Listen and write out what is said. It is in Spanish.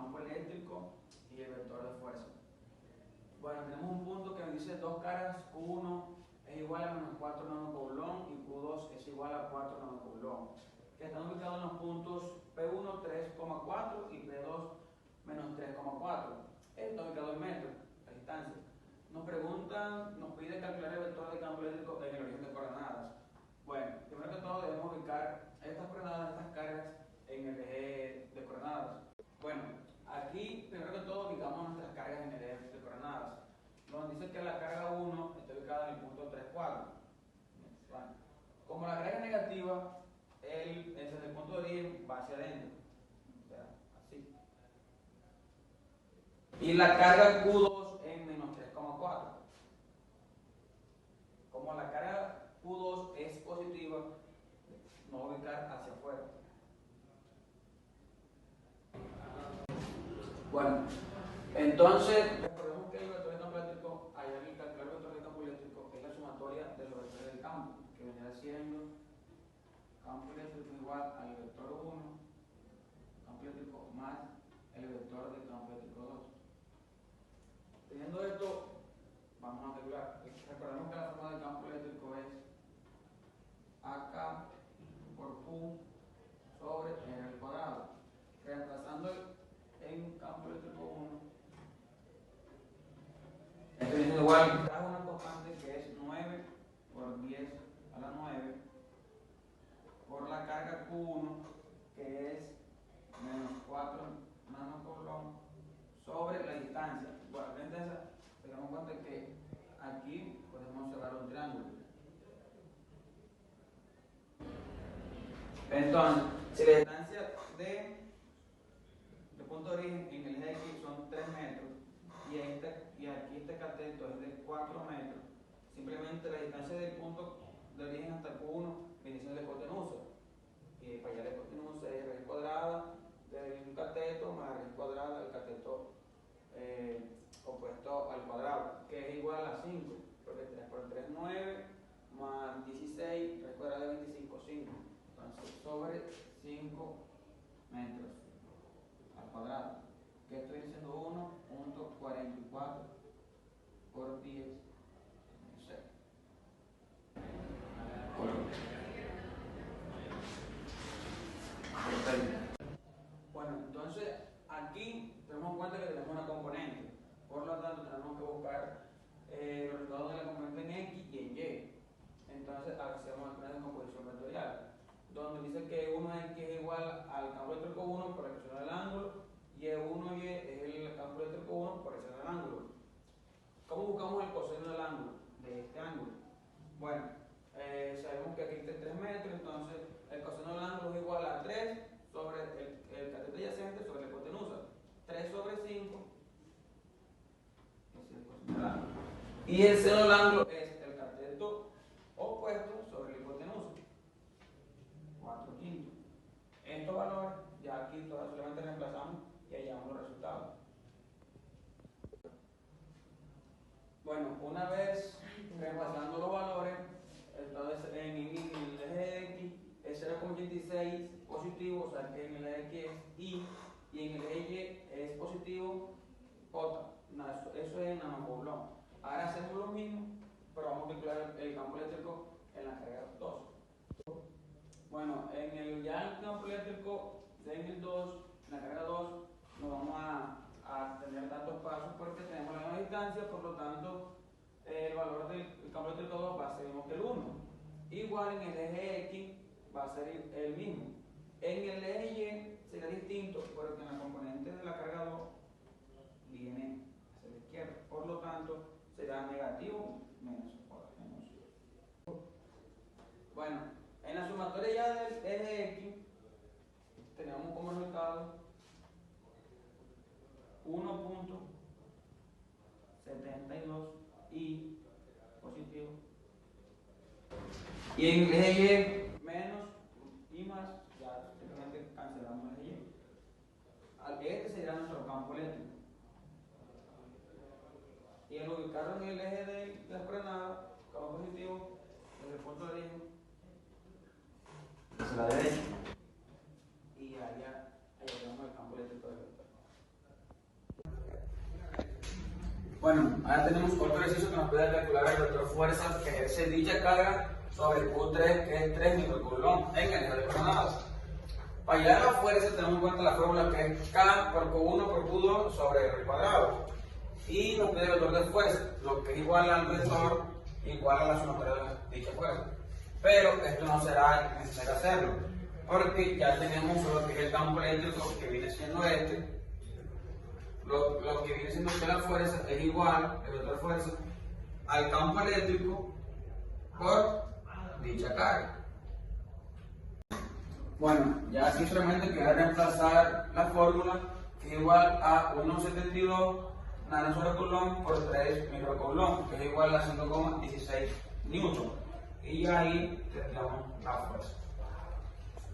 campo eléctrico y el vector de fuerza. Bueno, tenemos un punto que nos dice dos caras, Q1 es igual a menos 4 nanocoulomb y Q2 es igual a 4 nanocoulomb, que están ubicados en los puntos P1 3,4 y P2 menos 3,4. Está ubicado en metros, la distancia. Nos pide calcular el vector de campo eléctrico en el origen de coordenadas. Bueno, primero que todo debemos ubicar estas coordenadas, estas cargas, en el eje de coordenadas. Bueno, aquí primero que todo ubicamos nuestras cargas en el eje de coordenadas. Nos dice que la carga 1 está ubicada en el punto 3, 4. Bueno, como la carga es negativa, desde el punto de origen va hacia adentro. O sea, así. Y la carga Q2 en menos 3,4. Como la carga Q2 es positiva, no va a ubicar hacia afuera. Bueno, entonces recordemos que el vector de campo eléctrico, allá en el calcular el vector de campo eléctrico, es la sumatoria de los vectores del campo, que vendría siendo campo eléctrico igual al vector 1, campo eléctrico más el vector del campo eléctrico 2. Teniendo esto, vamos a calcular. Recordemos que la forma del campo eléctrico es AK por Q sobre R al cuadrado. Reemplazando en campo eléctrico 1, esto viene igual a una constante que es 9 por 10 a la 9 por la carga Q1, que es menos 4 nanocoulomb sobre la distancia. Bueno, entonces tengamos en cuenta que aquí podemos observar un triángulo. Entonces, si la distancia de punto de origen en el eje X son 3 metros y aquí este cateto es de 4 metros, simplemente la distancia del punto de origen hasta Q1 viene siendo la hipotenusa. Y para allá la hipotenusa es raíz cuadrada del cateto más la raíz cuadrada del cateto opuesto al cuadrado, que es igual a 5, porque 3 por 3 es 9, más 16, raíz cuadrada de 25, 5. Entonces, sobre 5 metros al cuadrado, que esto viene siendo 1.44 por 10, no sé. Bueno, entonces aquí tenemos en cuenta que tenemos una componente, por lo tanto tenemos que buscar los resultados de la componente en X y en Y. Entonces hacemos una descomposición vectorial, donde dice que 1x es igual al campo eléctrico 1 por la expresión del ángulo y 1y es el campo eléctrico 1 por la expresión del ángulo. ¿Cómo buscamos el coseno del ángulo? De este ángulo. Bueno, sabemos que aquí está 3 metros, entonces el coseno del ángulo es igual a 3 sobre el cateto adyacente sobre la hipotenusa. 3 sobre 5 es el coseno del ángulo. Y el seno del ángulo es el cateto opuesto sobre la hipotenusa. 4 quintos. Estos valores, ya aquí solamente reemplazamos y hallamos los resultados. Bueno, una vez reemplazando los valores, entonces en el eje X es 0,86 positivo, o sea que en el eje X es I, y en el eje Y es positivo J. No, eso es nanocoulomb. Ahora hacemos lo mismo, pero vamos a calcular el campo eléctrico en la carga 2. Bueno, ya el campo eléctrico en el 2, en la carga 2, no vamos a tener tantos pasos porque tenemos la misma distancia, por lo tanto el valor del campo eléctrico 2 va a ser el mismo que el 1. Igual en el eje X va a ser el mismo. En el eje Y será distinto porque en la componente de la carga 2 viene hacia la izquierda. Por lo tanto, será negativo menos. Bueno, en la sumatoria ya del eje X tenemos como resultado 1.72 y positivo. Y en el eje Y menos y más, ya simplemente cancelamos el eje Y. Este será nuestro campo eléctrico. Y al ubicarlo en el eje de la coordenada, campo positivo, desde el punto de origen hacia la derecha. Y allá tenemos el campo eléctrico del vector. tenemos otro ejercicio que nos puede calcular el vector fuerza que ejerce dicha carga sobre Q3, que es 3 microcoulomb en el de coordenadas. Para hallar la fuerza tenemos en cuenta la fórmula que es K por Q1 por Q2 sobre R cuadrado. Y nos pide el vector de fuerza, lo que es igual al vector igual a la sumatoria de dicha fuerza. Pero esto no será necesario hacerlo, porque ya tenemos lo que es el campo eléctrico que viene siendo este. Lo que viene siendo que la fuerza es igual, el vector de fuerza, al campo eléctrico por dicha carga. Bueno, ya simplemente queda reemplazar la fórmula que es igual a 1,72 nanocoulomb por 3 microcoulomb, que es igual a 5,16 newton. Y ahí tendríamos la fuerza.